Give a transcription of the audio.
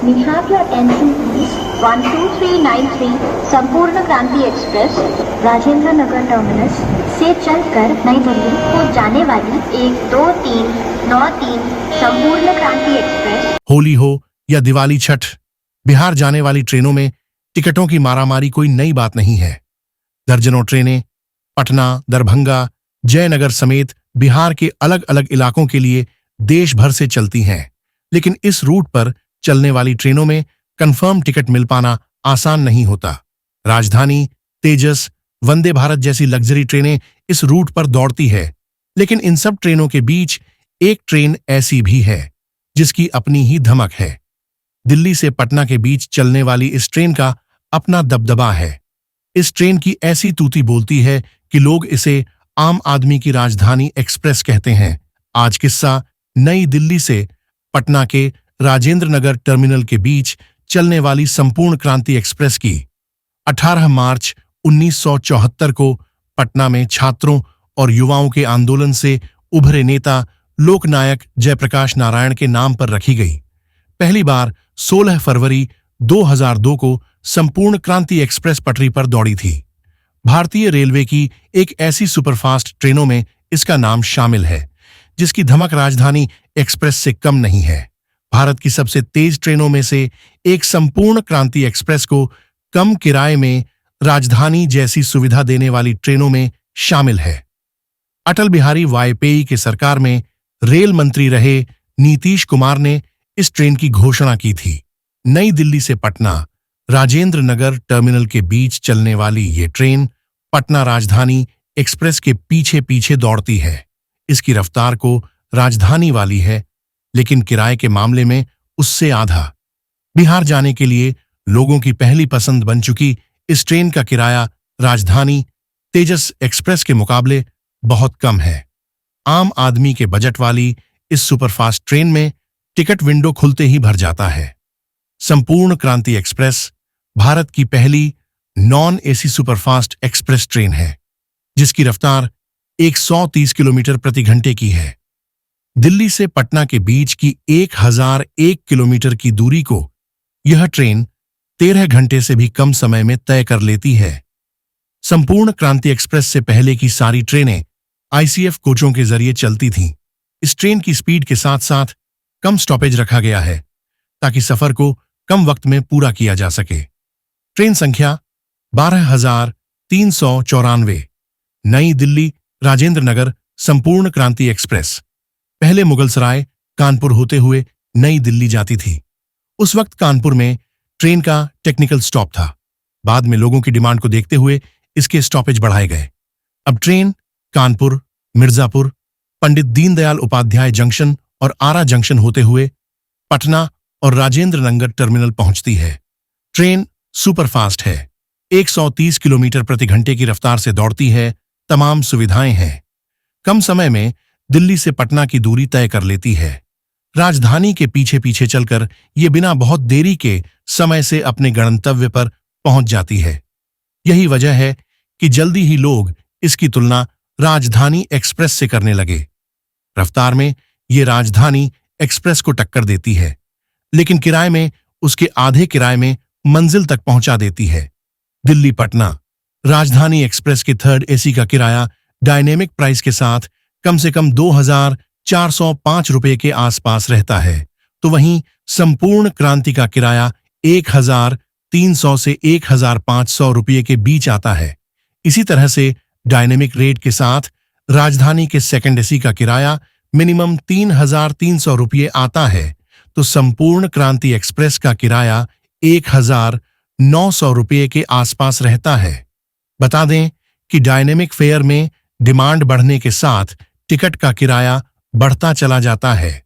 May have your attention please. 12393 संपूर्ण क्रांति express Rajendra Nagar terminus से चलकर नई दिल्ली को जाने वाली 12393 संपूर्ण क्रांति एक्सप्रेस। होली हो या दिवाली छठ, बिहार जाने वाली ट्रेनों में टिकटों की मारामारी कोई नई बात नहीं है। दर्जनों ट्रेनें पटना, दरभंगा, जयनगर समेत बिहार के अलग अलग इलाकों के लिए देश भर से चलती हैं, लेकिन इस रूट पर चलने वाली ट्रेनों में कंफर्म टिकट मिल पाना आसान नहीं होता। राजधानी, तेजस, वंदे भारत जैसी लग्जरी ट्रेनें इस रूट पर दौड़ती है, लेकिन इन सब ट्रेनों के बीच एक ट्रेन ऐसी भी है जिसकी अपनी ही धमक है। दिल्ली से पटना के बीच चलने वाली इस ट्रेन का अपना दबदबा है। इस ट्रेन की ऐसी तूती बोलती है कि लोग इसे आम आदमी की राजधानी एक्सप्रेस कहते हैं। आज किस्सा नई दिल्ली से पटना के राजेंद्र नगर टर्मिनल के बीच चलने वाली संपूर्ण क्रांति एक्सप्रेस की। 18 मार्च 1974 को पटना में छात्रों और युवाओं के आंदोलन से उभरे नेता लोकनायक जयप्रकाश नारायण के नाम पर रखी गई। पहली बार 16 फरवरी 2002 को संपूर्ण क्रांति एक्सप्रेस पटरी पर दौड़ी थी। भारतीय रेलवे की एक ऐसी सुपरफास्ट ट्रेनों में इसका नाम शामिल है जिसकी धमक राजधानी एक्सप्रेस से कम नहीं है। भारत की सबसे तेज ट्रेनों में से एक संपूर्ण क्रांति एक्सप्रेस को कम किराए में राजधानी जैसी सुविधा देने वाली ट्रेनों में शामिल है। अटल बिहारी वाजपेयी के सरकार में रेल मंत्री रहे नीतीश कुमार ने इस ट्रेन की घोषणा की थी। नई दिल्ली से पटना राजेंद्र नगर टर्मिनल के बीच चलने वाली ये ट्रेन पटना राजधानी एक्सप्रेस के पीछे पीछे दौड़ती है। इसकी रफ्तार को राजधानी वाली है, लेकिन किराए के मामले में उससे आधा। बिहार जाने के लिए लोगों की पहली पसंद बन चुकी इस ट्रेन का किराया राजधानी तेजस एक्सप्रेस के मुकाबले बहुत कम है। आम आदमी के बजट वाली इस सुपरफास्ट ट्रेन में टिकट विंडो खुलते ही भर जाता है। संपूर्ण क्रांति एक्सप्रेस भारत की पहली non AC superfast express train है जिसकी रफ्तार 130 किलोमीटर प्रति घंटे की है। दिल्ली से पटना के बीच की 1001 किलोमीटर की दूरी को यह ट्रेन 13 घंटे से भी कम समय में तय कर लेती है। संपूर्ण क्रांति एक्सप्रेस से पहले की सारी ट्रेनें आईसीएफ कोचों के जरिए चलती थीं। इस ट्रेन की स्पीड के साथ साथ कम स्टॉपेज रखा गया है ताकि सफर को कम वक्त में पूरा किया जा सके। ट्रेन संख्या 12,394 नई दिल्ली राजेंद्र नगर संपूर्ण क्रांति एक्सप्रेस पहले मुगलसराय कानपुर होते हुए नई दिल्ली जाती थी। उस वक्त कानपुर में ट्रेन का टेक्निकल स्टॉप था। बाद में लोगों की डिमांड को देखते हुए इसके स्टॉपेज बढ़ाए गए। अब ट्रेन कानपुर, मिर्जापुर, पंडित दीनदयाल उपाध्याय जंक्शन और आरा जंक्शन होते हुए पटना और राजेंद्र नगर टर्मिनल पहुंचती है। ट्रेन सुपरफास्ट है, 130 किलोमीटर प्रति घंटे की रफ्तार से दौड़ती है। तमाम सुविधाएं हैं। कम समय में दिल्ली से पटना की दूरी तय कर लेती है। राजधानी के पीछे पीछे चलकर ये बिना बहुत देरी के समय से अपने गंतव्य पर पहुंच जाती है। यही वजह है कि जल्दी ही लोग इसकी तुलना राजधानी एक्सप्रेस से करने लगे। रफ्तार में ये राजधानी एक्सप्रेस को टक्कर देती है, लेकिन किराए में उसके आधे किराए में मंजिल तक पहुंचा देती है। दिल्ली पटना राजधानी एक्सप्रेस के थर्ड एसी का किराया डायनेमिक प्राइस के साथ कम से कम 2,405 रुपये के आसपास रहता है, तो वहीं संपूर्ण क्रांति का किराया 1,300 से 1,500 रुपये के बीच आता है। इसी तरह से डायनेमिक रेट के साथ राजधानी के सेकंड एसी का किराया मिनिमम 3,300 रुपये आता है, तो संपूर्ण क्रांति एक्सप्रेस का किराया 1,900 रुपये के आसपास रहता है। बता दें कि डायनेमिक फेयर में डिमांड बढ़ने के साथ टिकट का किराया बढ़ता चला जाता है।